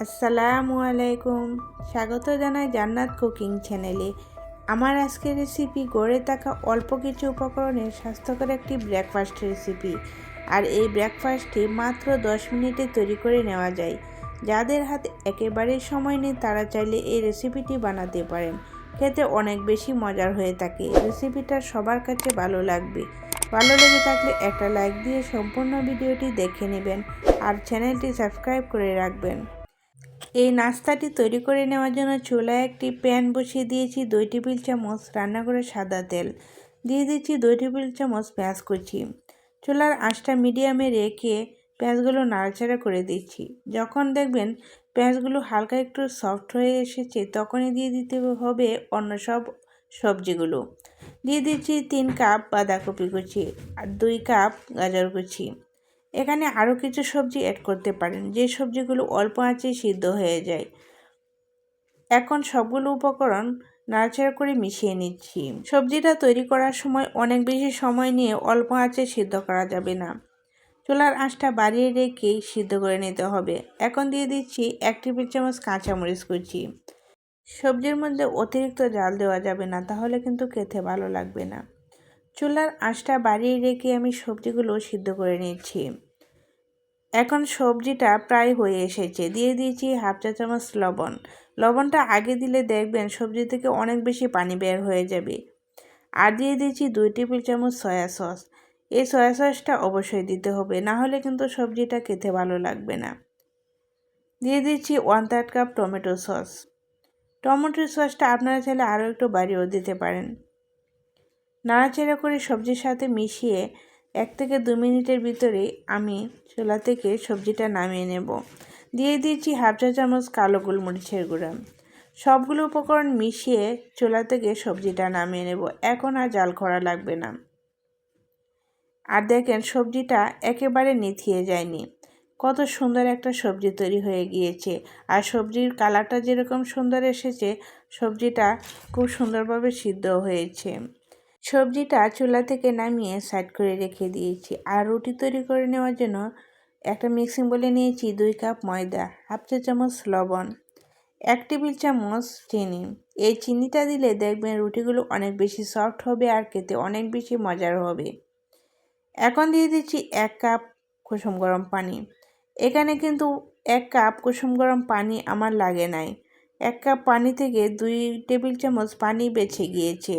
আসসালামু আলাইকুম। স্বাগত জানাই জান্নাত কুকিং চ্যানেলে। আমার আজকের রেসিপি গড়ে থাকা অল্প কিছু উপকরণের স্বাস্থ্যকর একটি ব্রেকফাস্ট রেসিপি। আর এই ব্রেকফাস্টটি মাত্র 10 মিনিটে তৈরি করে নেওয়া যায়। যাদের হাতে একেবারেই সময় নেই তারা চাইলে এই রেসিপিটি বানাতে পারেন। খেতে অনেক বেশি মজার হয়ে থাকে। রেসিপিটা সবার কাছে ভালো লাগবে। ভালো লেগে থাকলে একটা লাইক দিয়ে সম্পূর্ণ ভিডিওটি দেখে নেবেন আর চ্যানেলটি সাবস্ক্রাইব করে রাখবেন। এই নাস্তাটি তৈরি করে নেওয়ার জন্য চুলায় একটি প্যান বসিয়ে দিয়েছি 2 টেবিল চামচ রান্না করে সাদা তেল, দিয়ে দিচ্ছি 2 টেবিল চামচ পেঁয়াজ কুচি। চুলার আঁচটা মিডিয়ামে রেখে পেঁয়াজগুলো নাড়াচাড়া করে দিচ্ছি। যখন দেখবেন পেঁয়াজগুলো হালকা একটু সফট হয়ে এসেছে তখনই দিয়ে দিতে হবে অন্য সব সবজিগুলো। দিয়ে দিচ্ছি 3 কাপ বাঁধাকপি কুচি আর 2 কাপ গাজর কুচি। এখানে আরও কিছু সবজি অ্যাড করতে পারেন যে সবজিগুলো অল্প আঁচে সিদ্ধ হয়ে যায়। এখন সবগুলো উপকরণ নাড়াচাড়া করে মিশিয়ে নিচ্ছি। সবজিটা তৈরি করার সময় অনেক বেশি সময় নিয়ে অল্প আঁচে সিদ্ধ করা যাবে না। চুলার আঁচটা বাড়িয়ে রেখেই সিদ্ধ করে নিতে হবে। এখন দিয়ে দিচ্ছি 1 টেবিল চামচ কাঁচামরিচ কুচি। সবজির মধ্যে অতিরিক্ত ঝাল দেওয়া যাবে না, তাহলে কিন্তু খেতে ভালো লাগবে না। চুলার আঁচটা বাড়িয়ে রেখে আমি সবজিগুলো সিদ্ধ করে নিচ্ছি। এখন সবজিটা প্রায় হয়ে এসেছে। দিয়ে দিয়েছি হাফ চা চামচ লবণ। লবণটা আগে দিলে দেখবেন সবজি থেকে অনেক বেশি পানি বের হয়ে যাবে। আর দিয়ে দিয়েছি 2 টেবিল চামচ সয়া সস। এই সয়া সসটা অবশ্যই দিতে হবে, না হলে কিন্তু সবজিটা খেতে ভালো লাগবে না। দিয়ে দিচ্ছি 1/3 কাপ টমেটো সস। টমেটো সসটা আপনারা চাইলে আরও একটু বাড়িয়েও দিতে পারেন। নাড়াচাড়া করে সবজির সাথে মিশিয়ে 1 থেকে 2 মিনিটের ভিতরে আমি চুলা থেকে সবজিটা নামিয়ে নেব। দিয়ে দিচ্ছি হাফ চা চামচ কালো গোলমরিচের গুঁড়া। সবগুলো উপকরণ মিশিয়ে চুলা থেকে সবজিটা নামিয়ে নেব। এখন আর জাল করা লাগবে না। আর দেখেন সবজিটা একেবারে নিথিয়ে যায়নি। কত সুন্দর একটা সবজি তৈরি হয়ে গিয়েছে। আর সবজির কালারটা যেরকম সুন্দর এসেছে, সবজিটা খুব সুন্দরভাবে সিদ্ধ হয়েছে। সবজিটা চুলা থেকে নামিয়ে সাইড করে রেখে দিয়েছি। আর রুটি তৈরি করে নেওয়ার জন্য একটা মিক্সিং বলে নিয়েছি 2 কাপ ময়দা, হাফ চা চামচ লবণ, 1 টেবিল চামচ চিনি। এই চিনিটা দিলে দেখবেন রুটিগুলো অনেক বেশি সফট হবে আর খেতে অনেক বেশি মজার হবে। এখন দিয়ে দিচ্ছি 1 কাপ কুসুম গরম পানি। এখানে কিন্তু 1 কাপ কুসুম গরম পানি আমার লাগে নাই। 1 কাপ পানি থেকে 2 টেবিল চামচ পানি বেঁচে গিয়েছে।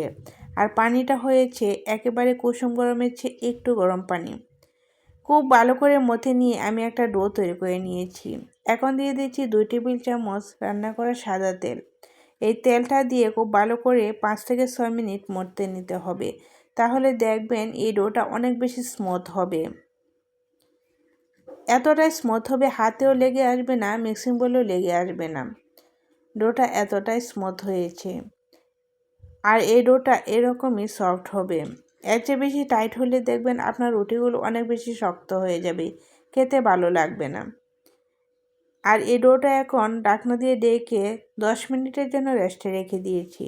আর পানিটা হয়েছে একেবারে কুসুম গরমের চেয়ে একটু গরম পানি। খুব ভালো করে মথে নিয়ে আমি একটা ডো তৈরি করে নিয়েছি। এখন দিয়ে দিচ্ছি 2 টেবিল চামচ রান্না করা সাদা তেল। এই তেলটা দিয়ে খুব ভালো করে 5 থেকে 6 মিনিট মথে নিতে হবে। তাহলে দেখবেন এই ডোটা অনেক বেশি স্মুথ হবে। এতটাই স্মুথ হবে হাতেও লেগে আসবে না, মিক্সিং বলেও লেগে আসবে না। ডোটা এতটাই স্মুথ হয়েছে। আর এই ডোটা এরকমই সফট হবে। এর চেয়ে বেশি টাইট হলে দেখবেন আপনার রুটিগুলো অনেক বেশি শক্ত হয়ে যাবে, খেতে ভালো লাগবে না। আর এই ডোটা এখন ঢাকনা দিয়ে ডেকে 10 মিনিটের জন্য রেস্টে রেখে দিয়েছি।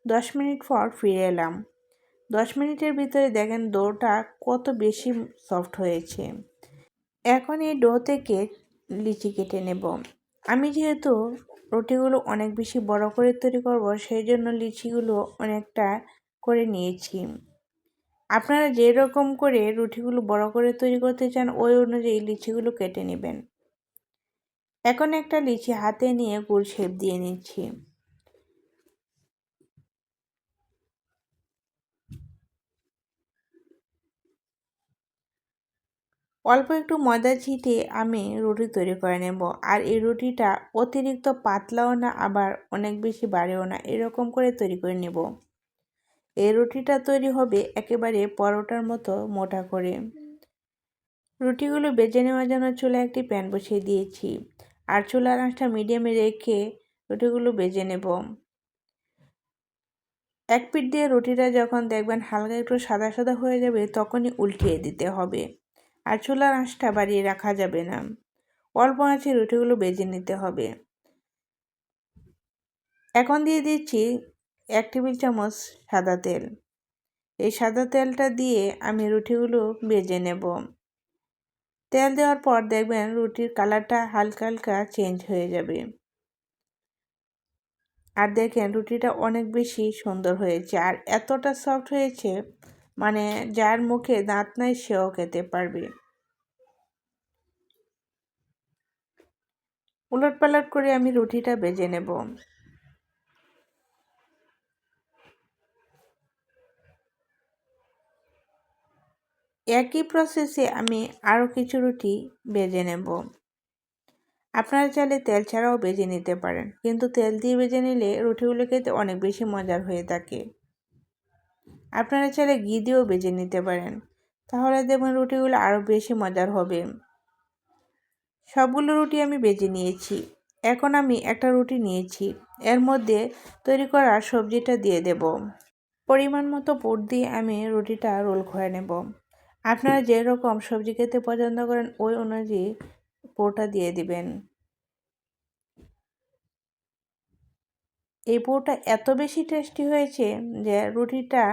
10 মিনিট পর ফিরে এলাম। 10 মিনিটের ভিতরে দেখেন ডোটা কত বেশি সফট হয়েছে। এখন এই ডো থেকে লিচি কেটে নেব। আমি যেহেতু রুটিগুলো অনেক বেশি বড় করে তৈরি করব, সেই জন্য লিচিগুলো অনেকটা করে নিয়েছি। আপনারা যেরকম করে রুটিগুলো বড় করে তৈরি করতে চান ওই অনুযায়ী লিচিগুলো কেটে নেবেন। এখন একটা লিচি হাতে নিয়ে গোল শেপ দিয়ে নিচ্ছি। অল্প একটু ময়দা ছিটিয়ে আমি রুটি তৈরি করে নেব। আর এই রুটিটা অতিরিক্ত পাতলাও না আবার অনেক বেশি বাড়েও না, এরকম করে তৈরি করে নেব। এই রুটিটা তৈরি হবে একেবারে পরোটার মতো মোটা করে। রুটিগুলো বেজে নেওয়ার জন্য চুলায় একটি প্যান বসিয়ে দিয়েছি। আর চুলার আঁচটা মিডিয়ামে রেখে রুটিগুলো বেজে নেব। এক পিঠ দিয়ে রুটিটা যখন দেখবেন হালকা একটু সাদা সাদা হয়ে যাবে তখনই উল্টিয়ে দিতে হবে। আর চুলার আঁচটা বাড়িয়ে রাখা যাবে না। অল্প আঁচে রুটিগুলো বেজে নিতে হবে। এখন দিয়ে দিচ্ছি 1 টেবিল চামচ সাদা তেল। এই সাদা তেলটা দিয়ে আমি রুটিগুলো বেজে নেব। তেল দেওয়ার পর দেখবেন রুটির কালারটা হালকা হালকা চেঞ্জ হয়ে যাবে। আর দেখেন রুটিটা অনেক বেশি সুন্দর হয়েছে আর এতটা সফট হয়েছে, মানে যার মুখে দাঁত নাই সেও খেতে পারবে। উলটপালট করে আমি রুটিটা ভেজে নেব। একই প্রসেসে আমি আরও কিছু রুটি ভেজে নেব। আপনারা চাইলে তেল ছাড়াও ভেজে নিতে পারেন, কিন্তু তেল দিয়ে ভেজে নিলে রুটিগুলো খেতে অনেক বেশি মজার হয়ে থাকে। আপনারা চাইলে ঘি দিয়েও ভেজে নিতে পারেন, তাহলে দেখবেন রুটিগুলো আরও বেশি মজার হবে। সবগুলো রুটি আমি ভেজে নিয়েছি। এখন আমি একটা রুটি নিয়েছি, এর মধ্যে তৈরি করা সবজিটা দিয়ে দেব। পরিমাণ মতো পুর দিয়ে আমি রুটিটা রোল করে নেব। আপনারা যেরকম সবজি খেতে পছন্দ করেন ওই অনুযায়ী পুরটা দিয়ে দিবেন। এই পুরটা এত বেশি টেস্টি হয়েছে যে রুটিটা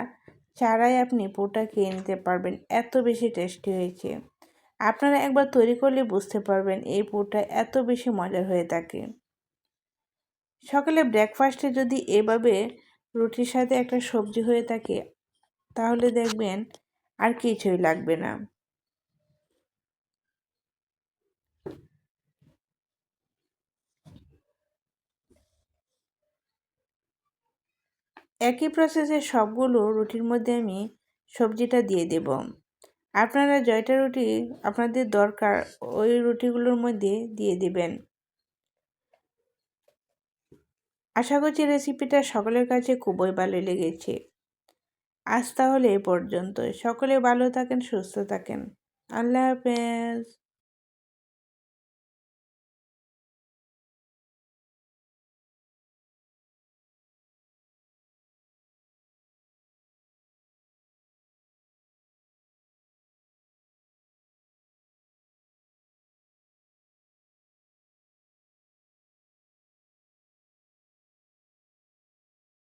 ছাড়াই আপনি পুরটা খেয়ে নিতে পারবেন, এত বেশি টেস্টি হয়েছে। আপনারা একবার তৈরি করলে বুঝতে পারবেন এই পুরটা এত বেশি মজার হয়ে থাকে। সকালে ব্রেকফাস্টে যদি এভাবে রুটির সাথে একটা সবজি হয়ে থাকে তাহলে দেখবেন আর কিছুই লাগবে না। একই প্রসেসে সবগুলো রুটির মধ্যে আমি সবজিটা দিয়ে দেব। আপনারা জয়টা রুটি আপনাদের দরকার ওই রুটিগুলোর মধ্যে দিয়ে দিবেন। আশা করছি রেসিপিটা সকলের কাছে খুবই ভালো লেগেছে। আজ তাহলে এ পর্যন্ত। সকলে ভালো থাকেন, সুস্থ থাকেন। আল্লাহ হাফেজ।